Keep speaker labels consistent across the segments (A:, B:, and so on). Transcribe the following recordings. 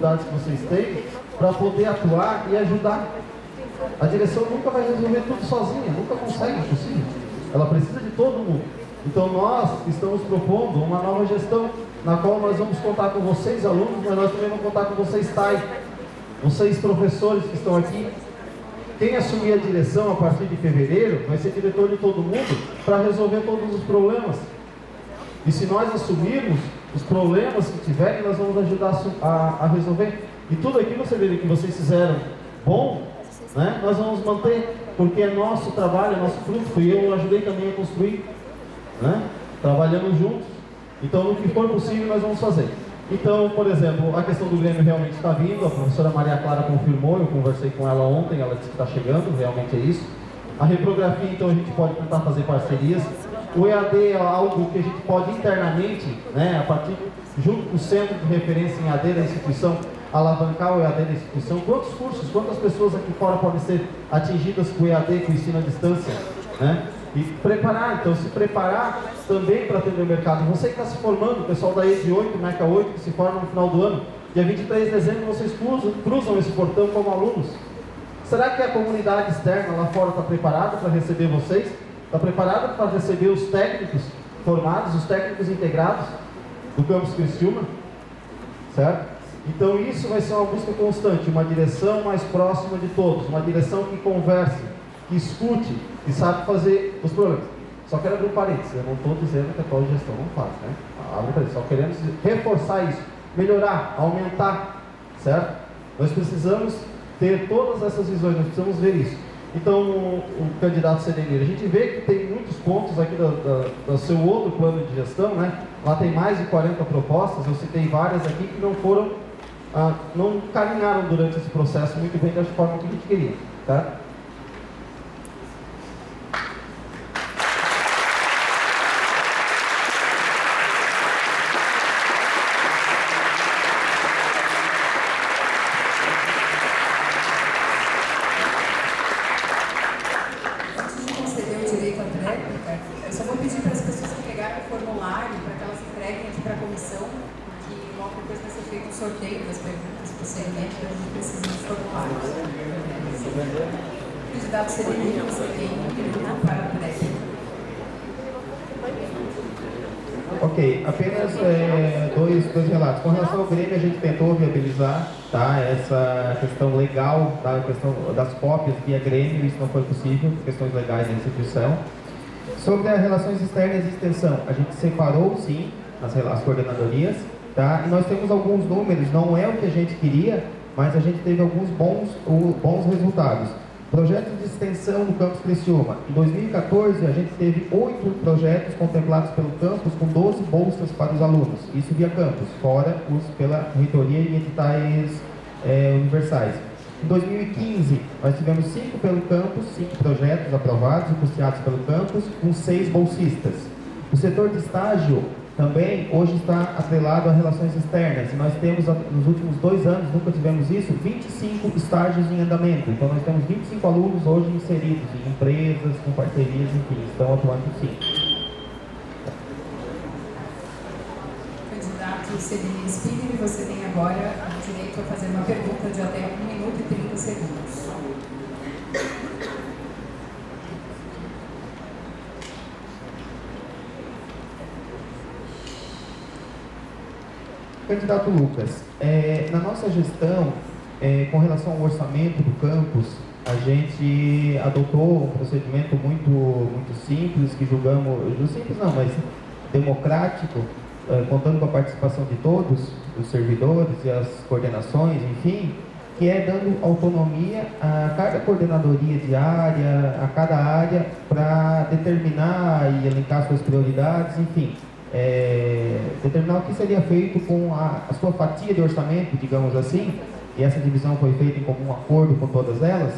A: dificuldades que vocês têm para poder atuar e ajudar. A direção nunca vai resolver tudo sozinha, nunca consegue, impossível. Ela precisa de todo mundo. Então nós estamos propondo uma nova gestão, na qual nós vamos contar com vocês, alunos, mas nós também vamos contar com vocês, TAI, vocês professores que estão aqui. Quem assumir a direção a partir de fevereiro vai ser diretor de todo mundo para resolver todos os problemas. E se nós assumirmos os problemas que tiverem, nós vamos ajudar a resolver. E tudo aquilo que vocês fizeram bom, né, nós vamos manter, porque é nosso trabalho, é nosso fruto, e eu ajudei também a construir, né, trabalhando juntos. Então, no que for possível, nós vamos fazer. Então, por exemplo, a questão do Grêmio realmente está vindo, a professora Maria Clara confirmou, eu conversei com ela ontem, ela disse que está chegando, realmente é isso. A reprografia, então, a gente pode tentar fazer parcerias. O EAD é algo que a gente pode internamente, né, a partir, junto com o centro de referência em EAD da instituição, alavancar o EAD da instituição. Quantos cursos, quantas pessoas aqui fora podem ser atingidas com o EAD, com o ensino à distância, né? E preparar, então se preparar também para atender o mercado. Você que está se formando, o pessoal da ED 8, MECA 8, que se forma no final do ano, dia 23 de dezembro vocês cruzam esse portão como alunos. Será que a comunidade externa lá fora está preparada para receber vocês? Está preparada para receber os técnicos formados, os técnicos integrados do campus Criciúma? Certo? Então isso vai ser uma busca constante, uma direção mais próxima de todos, uma direção que converse, que escute e sabe fazer os problemas. Só quero abrir um parênteses, eu não estou dizendo que a atual gestão não faz, né? Abre um parênteses, só queremos reforçar isso, melhorar, aumentar, certo? Nós precisamos ter todas essas visões, nós precisamos ver isso. Então, o candidato Serenir, a gente vê que tem muitos pontos aqui do seu outro plano de gestão, né? Lá tem mais de 40 propostas, eu citei várias aqui que não foram, não caminharam durante esse processo muito bem da forma que a gente queria, tá? Ok, apenas dois relatos. Com relação ao Grêmio, a gente tentou viabilizar, tá, essa questão legal, tá, a questão das cópias via Grêmio, isso não foi possível, questões legais da instituição. Sobre as relações externas e extensão, a gente separou sim as coordenadorias, tá, e nós temos alguns números, não é o que a gente queria, mas a gente teve alguns bons resultados. Projetos de extensão no campus Criciúma. Em 2014, a gente teve 8 projetos contemplados pelo campus com 12 bolsas para os alunos. Isso via campus, fora os pela reitoria e editais universais. Em 2015, nós tivemos 5 pelo campus, 5 projetos aprovados e custeados pelo campus, com 6 bolsistas. O setor de estágio também hoje está atrelado a relações externas, e nós temos, nos últimos 2 anos, nunca tivemos isso, 25 estágios em andamento. Então nós temos 25 alunos hoje inseridos em empresas, com parcerias, enfim, estão atuando sim.
B: Candidato Serenir Spinner, você tem agora o direito a fazer uma pergunta de até 1 minuto e 30 segundos.
C: Candidato Lucas, na nossa gestão, com relação ao orçamento do campus, a gente adotou um procedimento muito simples, que julgamos, simples não, mas democrático, contando com a participação de todos, os servidores e as coordenações, enfim, que é dando autonomia a cada coordenadoria de área, a cada área, para determinar e elencar suas prioridades, enfim. Determinar o que seria feito com a sua fatia de orçamento, digamos assim, e essa divisão foi feita em comum acordo com todas elas.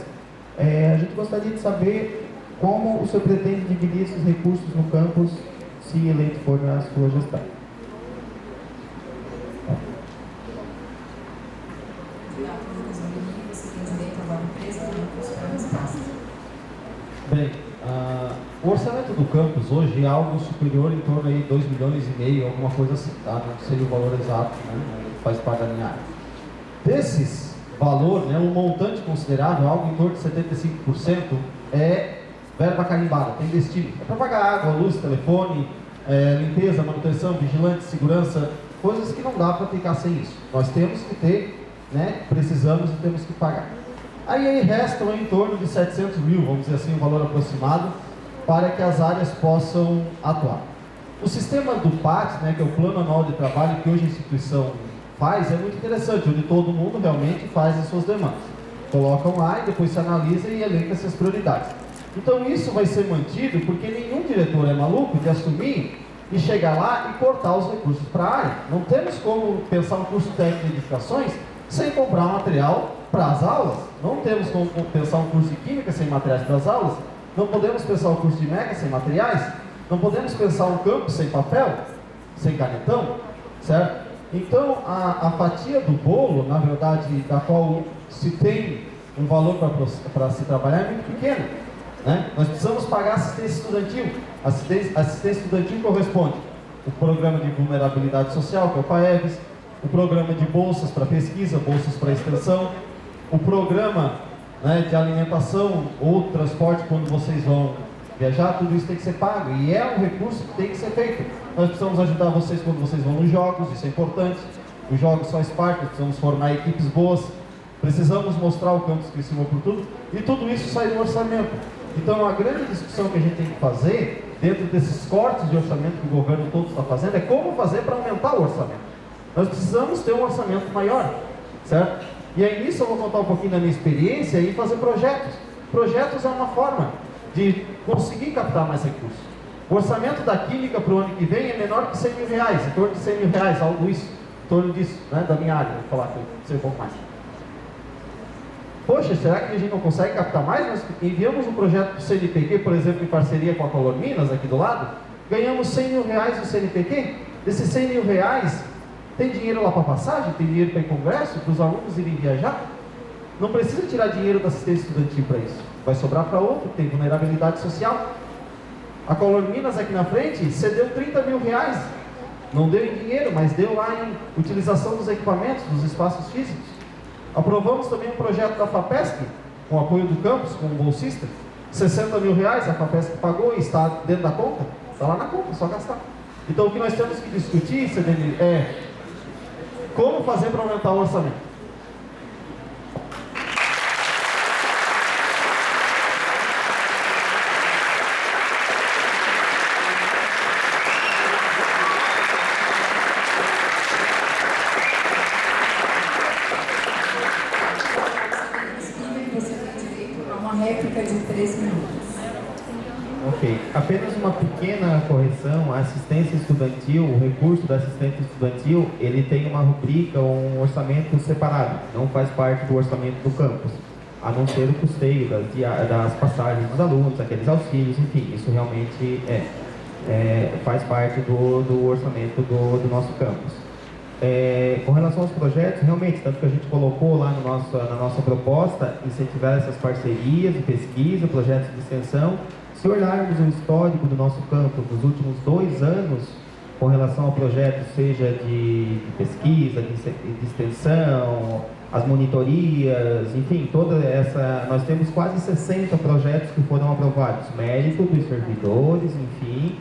C: A gente gostaria de saber como o senhor pretende dividir esses recursos no campus, se eleito for na sua gestão.
A: Bem, o orçamento do campus hoje é algo superior em torno de 2,5 milhões, alguma coisa assim, tá? Não sei o valor exato, né? Faz parte da minha área. Desses valor, né, um montante considerável, algo em torno de 75%, é verba carimbada, tem destino. É para pagar água, luz, telefone, limpeza, manutenção, vigilante, segurança, coisas que não dá para ficar sem isso. Nós temos que ter, né, precisamos e temos que pagar. Aí restam em torno de 700 mil, vamos dizer assim, um valor aproximado, para que as áreas possam atuar. O sistema do PAT, né, que é o Plano Anual de Trabalho, que hoje a instituição faz, é muito interessante, onde todo mundo realmente faz as suas demandas. Colocam lá e depois se analisa e elenca essas prioridades. Então isso vai ser mantido porque nenhum diretor é maluco de assumir e chegar lá e cortar os recursos para a área. Não temos como pensar um curso técnico de edificações sem comprar material para as aulas. Não temos como pensar um curso de química sem materiais para as aulas. Não podemos pensar um curso de mega sem materiais. Não podemos pensar um campus sem papel, sem canetão, certo? Então, a fatia do bolo, na verdade, da qual se tem um valor para se trabalhar é muito pequena, né? Nós precisamos pagar assistência estudantil. Assistência estudantil corresponde o programa de vulnerabilidade social, que é o PAEVS, o programa de bolsas para pesquisa, bolsas para extensão, o programa, né, de alimentação ou transporte quando vocês vão viajar, tudo isso tem que ser pago e é um recurso que tem que ser feito. Nós precisamos ajudar vocês quando vocês vão nos jogos, isso é importante. Os jogos faz parte, precisamos formar equipes boas, precisamos mostrar o campus Criciúma por tudo, e tudo isso sai do orçamento. Então a grande discussão que a gente tem que fazer, dentro desses cortes de orçamento que o governo todo está fazendo, é como fazer para aumentar o orçamento. Nós precisamos ter um orçamento maior, certo? E aí nisso eu vou contar um pouquinho da minha experiência e fazer projetos. Projetos é uma forma de conseguir captar mais recursos. O orçamento da Química para o ano que vem é menor que 100 mil reais, em torno de 100 mil reais, algo isso, em torno disso, né, da minha área, vou falar que eu sei um pouco mais. Poxa, será que a gente não consegue captar mais? Nós enviamos um projeto para o CNPq, por exemplo, em parceria com a Color Minas, aqui do lado, ganhamos 100 mil reais no CNPq. Desses 100 mil reais, tem dinheiro lá para passagem, tem dinheiro para ir congresso, para os alunos irem viajar? Não precisa tirar dinheiro da assistência estudantil para isso. Vai sobrar para outro, tem vulnerabilidade social. A Color Minas aqui na frente cedeu 30 mil reais. Não deu em dinheiro, mas deu lá em utilização dos equipamentos, dos espaços físicos. Aprovamos também um projeto da FAPESP, com apoio do campus, com um bolsista. 60 mil reais a FAPESP pagou e está dentro da conta. Está lá na conta, é só gastar. Então o que nós temos que discutir, CDN, é como fazer para aumentar o orçamento.
C: Ok, apenas uma pequena correção. A assistência estudantil, o recurso da assistência estudantil, ele tem uma rubrica, um orçamento separado, não faz parte do orçamento do campus, a não ser o custeio das passagens dos alunos, aqueles auxílios, enfim, isso realmente faz parte do orçamento do nosso campus. Com relação aos projetos, realmente, tanto que a gente colocou lá na nossa proposta, incentivar essas parcerias de pesquisa, projetos de extensão. Se olharmos o histórico do nosso campo nos últimos 2 anos, com relação a projetos, seja de pesquisa, de extensão, as monitorias, enfim, nós temos quase 60 projetos que foram aprovados, mérito dos servidores, enfim,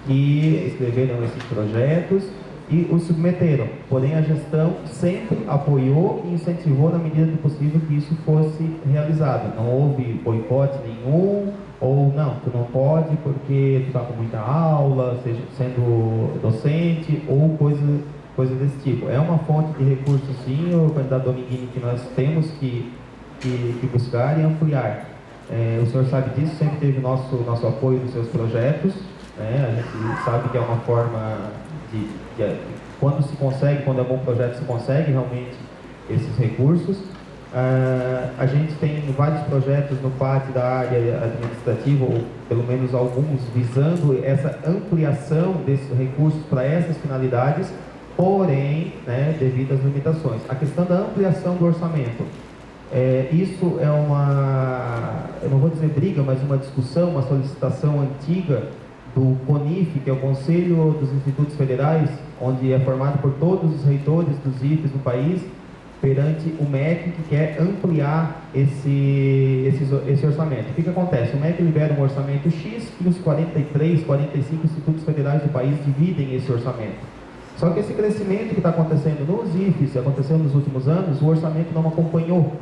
C: que escreveram esses projetos e os submeteram. Porém, a gestão sempre apoiou e incentivou na medida do possível que isso fosse realizado. Não houve boicote nenhum, ou não, tu não pode porque tu está com muita aula, seja sendo docente, ou coisa desse tipo. É uma fonte de recurso, sim, o candidato Dominguini, que nós temos que buscar e ampliar. O senhor sabe disso, sempre teve nosso apoio nos seus projetos, né? A gente sabe que é uma forma quando se consegue, quando é bom projeto, se consegue realmente esses recursos. A gente tem vários projetos no PAT da área administrativa, ou pelo menos alguns, visando essa ampliação desses recursos para essas finalidades, porém, né, devido às limitações. A questão da ampliação do orçamento, isso é eu não vou dizer briga, mas uma discussão, uma solicitação antiga do CONIF, que é o Conselho dos Institutos Federais, onde é formado por todos os reitores dos IFES do país, perante o MEC, que quer ampliar esse orçamento. O que acontece? O MEC libera um orçamento X e os 43, 45 institutos federais do país dividem esse orçamento. Só que esse crescimento que está acontecendo nos IFES, aconteceu nos últimos anos, o orçamento não acompanhou.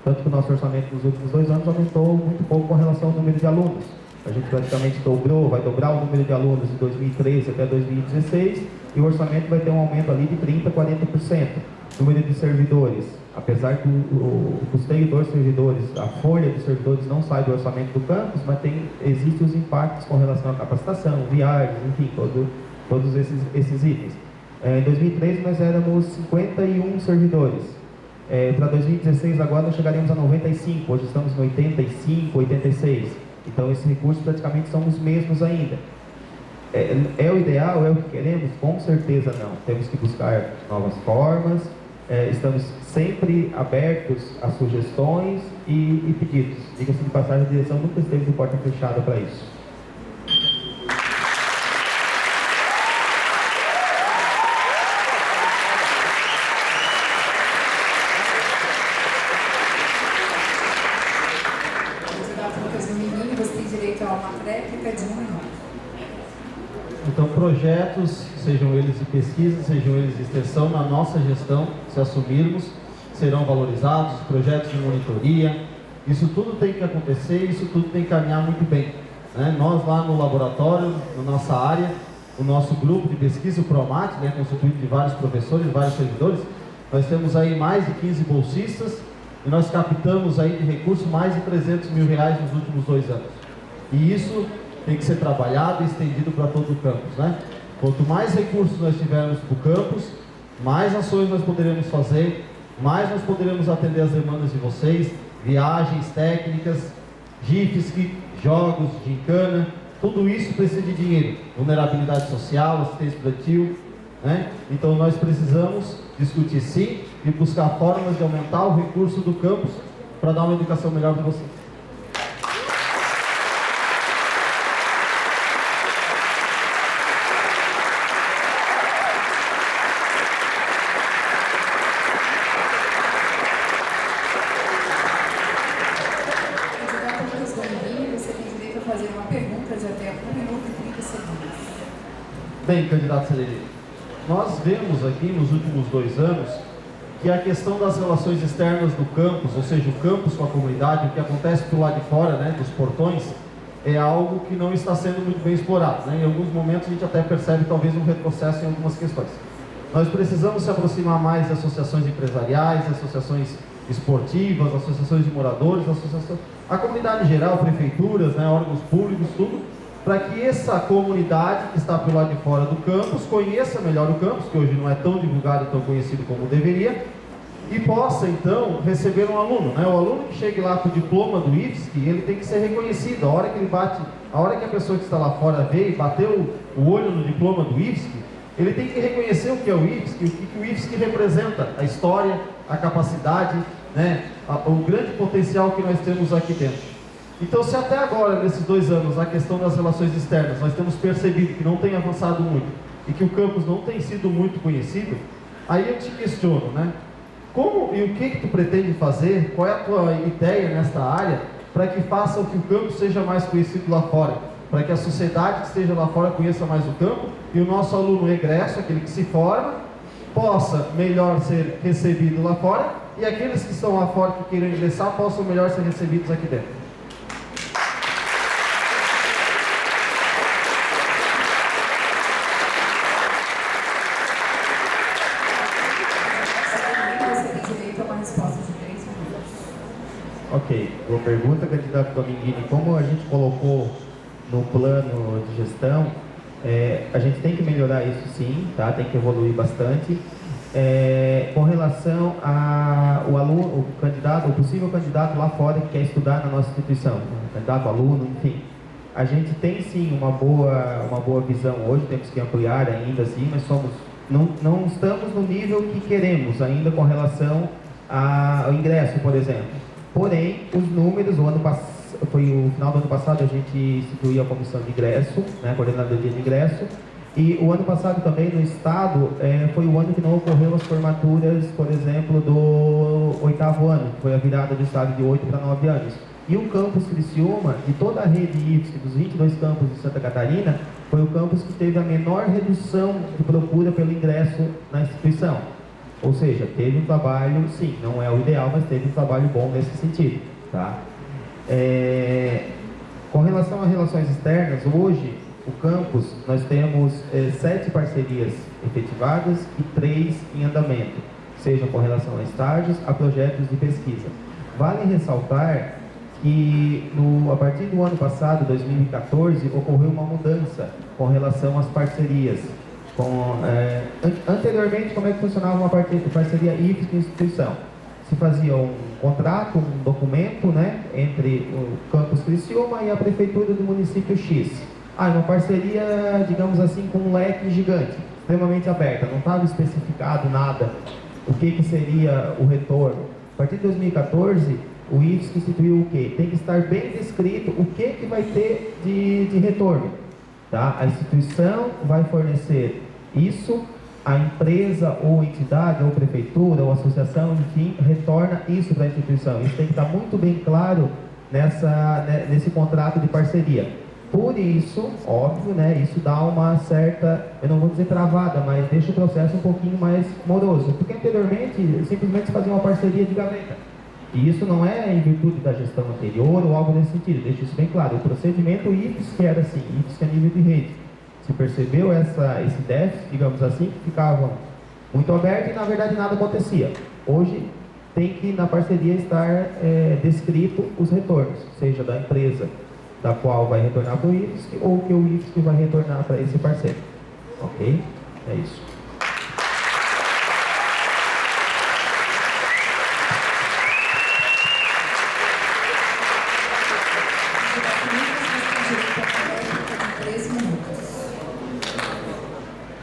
C: Tanto que o nosso orçamento nos últimos 2 anos aumentou muito pouco com relação ao número de alunos. A gente praticamente vai dobrar o número de alunos de 2013 até 2016, e o orçamento vai ter um aumento ali de 30%, 40%. Número de servidores, apesar que o custeio dos servidores, a folha de servidores não sai do orçamento do campus, mas existem os impactos com relação à capacitação, viagens, enfim, todos esses itens. Em 2013 nós éramos 51 servidores. Para 2016 agora nós chegaremos a 95, hoje estamos em 85, 86. Então esses recursos praticamente são os mesmos ainda. É o ideal? É o que queremos? Com certeza não. Temos que buscar novas formas, estamos sempre abertos a sugestões e pedidos. Diga-se de passagem, a direção nunca esteve de porta fechada para isso.
A: Então, projetos, sejam eles de pesquisa, sejam eles de extensão, na nossa gestão, se assumirmos, serão valorizados, projetos de monitoria, isso tudo tem que acontecer, isso tudo tem que caminhar muito bem, né? Nós lá no laboratório, na nossa área, o nosso grupo de pesquisa, o PROMAT, né, constituído de vários professores, vários servidores, nós temos aí mais de 15 bolsistas e nós captamos aí de recurso mais de R$300 mil nos últimos 2 anos. E isso tem que ser trabalhado e estendido para todo o campus, né? Quanto mais recursos nós tivermos para o campus, mais ações nós poderemos fazer, mais nós poderemos atender as demandas de vocês, viagens técnicas, GIFSC, jogos, gincana, tudo isso precisa de dinheiro, vulnerabilidade social, assistência estudantil, né? Então nós precisamos discutir sim e buscar formas de aumentar o recurso do campus para dar uma educação melhor para vocês. Bem, candidato Celeri, nós vemos aqui nos últimos 2 anos que a questão das relações externas do campus, ou seja, o campus com a comunidade, o que acontece do lado de fora, né, dos portões, é algo que não está sendo muito bem explorado, né? Em alguns momentos a gente até percebe talvez um retrocesso em algumas questões. Nós precisamos se aproximar mais de associações empresariais, associações esportivas, associações de moradores, a comunidade em geral, prefeituras, né, órgãos públicos, tudo, para que essa comunidade que está pelo lado de fora do campus conheça melhor o campus, que hoje não é tão divulgado e tão conhecido como deveria, e possa então receber um aluno, né? O aluno que chegue lá com o diploma do IFSC, ele tem que ser reconhecido. A hora que ele bate, a hora que a pessoa que está lá fora vê e bateu o olho no diploma do IFSC, ele tem que reconhecer o que é o IFSC, o que o IFSC representa, a história, a capacidade, né? O grande potencial que nós temos aqui dentro. Então, se até agora, nesses 2 anos, a questão das relações externas, nós temos percebido que não tem avançado muito e que o campus não tem sido muito conhecido, aí eu te questiono, né? Como e o que tu pretende fazer, qual é a tua ideia nesta área, para que faça o que o campus seja mais conhecido lá fora, para que a sociedade que esteja lá fora conheça mais o campo e o nosso aluno egresso, aquele que se forma, possa melhor ser recebido lá fora e aqueles que estão lá fora que queiram ingressar possam melhor ser recebidos aqui dentro.
C: Ok, boa pergunta, candidato Dominguini. Como a gente colocou no plano de gestão, a gente tem que melhorar isso sim, tá? Tem que evoluir bastante. Com relação ao aluno, o candidato, o possível candidato lá fora que quer estudar na nossa instituição, candidato, aluno, enfim. A gente tem sim uma boa visão hoje, temos que ampliar ainda assim, mas não estamos no nível que queremos ainda com relação ao ingresso, por exemplo. Porém, os números, foi o final do ano passado, a gente instituiu a comissão de ingresso, né, a coordenadoria de ingresso, E o ano passado também no estado foi o ano que não ocorreu as formaturas, por exemplo, do 8º ano, que foi a virada do estado de 8 para 9 anos. E o campus Criciúma, de toda a rede IFSC, dos 22 campos de Santa Catarina, foi o campus que teve a menor redução de procura pelo ingresso na instituição. Ou seja, teve um trabalho, sim, não é o ideal, mas teve um trabalho bom nesse sentido. Tá? Com relação a relações externas, hoje, o campus, nós temos 7 parcerias efetivadas e 3 em andamento, seja com relação a estágios, a projetos de pesquisa. Vale ressaltar que a partir do ano passado, 2014, ocorreu uma mudança com relação às parcerias. Anteriormente, como é que funcionava uma parceria IFSC e instituição? Se fazia um contrato, um documento, né, entre o campus Criciúma e a prefeitura do município X. Uma parceria, digamos assim, com um leque gigante, extremamente aberta, não estava especificado nada o que seria o retorno. A partir de 2014, o IFSC instituiu o quê? Tem que estar bem descrito o que vai ter de retorno. Tá? A instituição vai fornecer isso, a empresa ou entidade, ou prefeitura, ou associação, enfim, retorna isso para a instituição. Isso tem que estar muito bem claro nesse contrato de parceria. Por isso, óbvio, né, isso dá uma certa, eu não vou dizer travada, mas deixa o processo um pouquinho mais moroso. Porque anteriormente, simplesmente se fazia uma parceria de gaveta. E isso não é em virtude da gestão anterior ou algo nesse sentido, deixa isso bem claro. O procedimento IFSC era assim, IFSC a nível de rede. Se percebeu esse déficit, digamos assim, que ficava muito aberto e na verdade nada acontecia. Hoje tem que na parceria estar descrito os retornos, seja da empresa da qual vai retornar para o IFSC ou que o IFSC vai retornar para esse parceiro. Ok? É isso.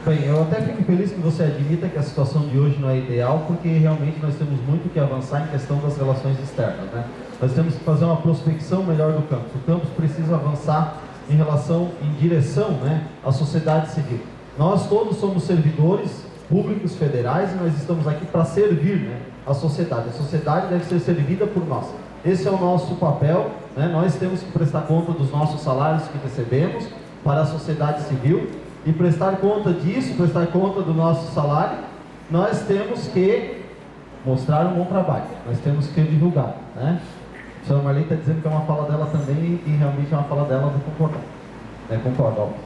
A: Bem, eu até fico feliz que você admita que a situação de hoje não é ideal, porque realmente nós temos muito que avançar em questão das relações externas, né? Nós temos que fazer uma prospecção melhor do campus. O campus precisa avançar em direção, né, à sociedade civil. Nós todos somos servidores públicos federais e nós estamos aqui para servir, né, a sociedade. A sociedade deve ser servida por nós. Esse é o nosso papel, né? Nós temos que prestar conta dos nossos salários que recebemos para a sociedade civil. E prestar conta disso, prestar conta do nosso salário, nós temos que mostrar um bom trabalho, nós temos que divulgar, né? A senhora Marlene está dizendo que é uma fala dela também e realmente é uma fala dela, vou concordar, né? Concordo, óbvio,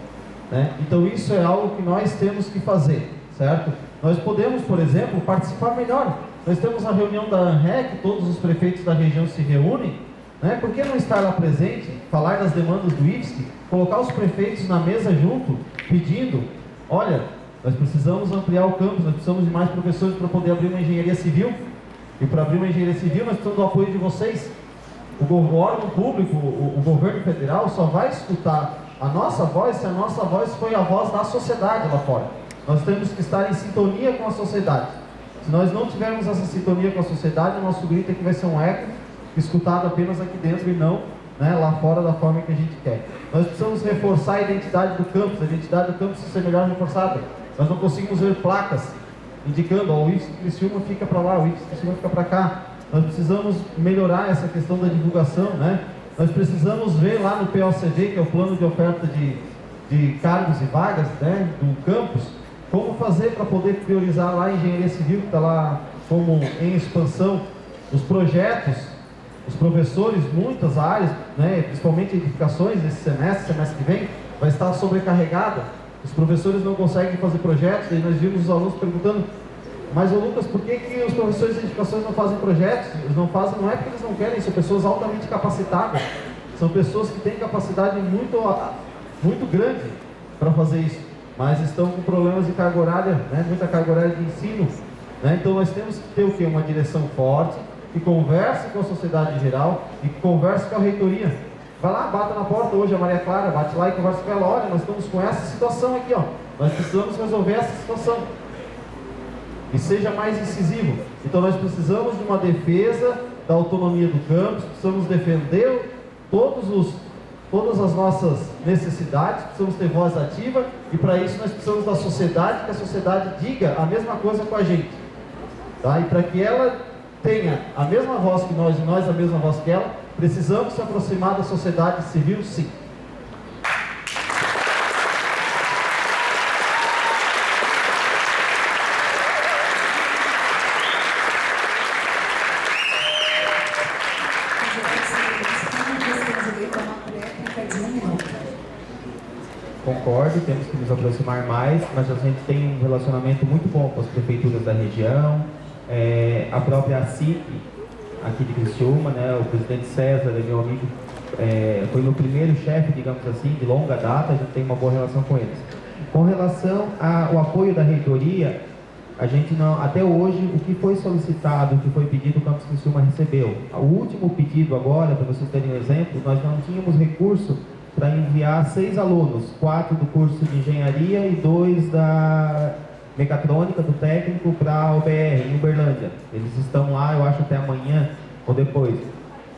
A: né? Então isso é algo que nós temos que fazer, certo? Nós podemos, por exemplo, participar melhor. Nós temos a reunião da ANREC, todos os prefeitos da região se reúnem, né? Por que não estar lá presente, falar das demandas do IFSC, colocar os prefeitos na mesa junto, pedindo, olha, nós precisamos ampliar o campus, nós precisamos de mais professores para poder abrir uma engenharia civil, e para abrir uma engenharia civil nós precisamos do apoio de vocês. O órgão público, o governo federal só vai escutar a nossa voz se a nossa voz foi a voz da sociedade lá fora. Nós temos que estar em sintonia com a sociedade. Se nós não tivermos essa sintonia com a sociedade, o nosso grito aqui vai ser um eco, escutado apenas aqui dentro e não, né, lá fora da forma que a gente quer. Nós precisamos reforçar a identidade do campus. A identidade do campus precisa ser melhor reforçada. Nós não conseguimos ver placas indicando, o IFSC Criciúma fica para lá, o IFSC Criciúma fica para cá. Nós precisamos melhorar essa questão da divulgação, né? Nós precisamos ver lá no POCV, que é o plano de oferta de cargos e vagas, né, do campus, como fazer para poder priorizar lá a engenharia civil, que está lá como em expansão, os projetos, os professores, muitas áreas, né, principalmente edificações, esse semestre que vem, vai estar sobrecarregada. Os professores não conseguem fazer projetos, e nós vimos os alunos perguntando, mas Lucas, por que os professores de edificações não fazem projetos? Eles não fazem, não é porque eles não querem, são pessoas altamente capacitadas, são pessoas que têm capacidade muito grande para fazer isso, mas estão com problemas de carga horária, né, muita carga horária de ensino, né? Então nós temos que ter o quê? Uma direção forte, que converse com a sociedade em geral e que converse com a reitoria. Vai lá, bata na porta hoje, a Maria Clara, bate lá e conversa com ela, olha, nós estamos com essa situação aqui, ó, nós precisamos resolver essa situação. E seja mais incisivo. Então nós precisamos de uma defesa da autonomia do campus, precisamos defender todos todas as nossas necessidades, precisamos ter voz ativa, e para isso nós precisamos da sociedade, que a sociedade diga a mesma coisa com a gente. Tá? E para que ela tenha a mesma voz que nós e nós a mesma voz que ela, precisamos se aproximar da sociedade civil, sim.
C: Concordo, temos que nos aproximar mais, mas a gente tem um relacionamento muito bom com as prefeituras da região, a própria CIP aqui de Criciúma, né, o presidente César é meu amigo, foi meu primeiro chefe, digamos assim, de longa data, a gente tem uma boa relação com eles. Com relação ao apoio da reitoria, a gente não, até hoje, o que foi solicitado, o que foi pedido, o Campus Criciúma recebeu. O último pedido agora, para vocês terem um exemplo, nós não tínhamos recurso para enviar 6 alunos, 4 do curso de engenharia e 2 da mecatrônica, do técnico, para a UBR, em Uberlândia. Eles estão lá, eu acho, até amanhã ou depois.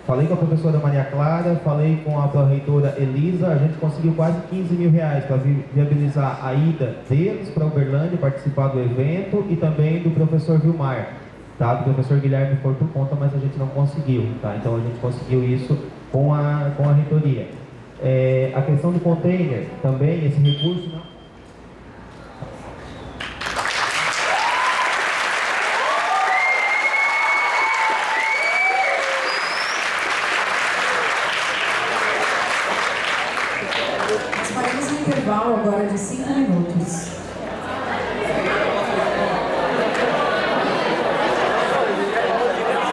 C: Falei com a professora Maria Clara, falei com a pró-reitora Elisa, a gente conseguiu quase 15 mil reais para viabilizar a ida deles para Uberlândia, participar do evento, e também do professor Vilmar. Tá? Do professor Guilherme foi por conta, mas a gente não conseguiu. Tá? Então a gente conseguiu isso com a reitoria. A questão do container, também, esse recurso não...
B: Nós faremos um intervalo agora de 5 minutos.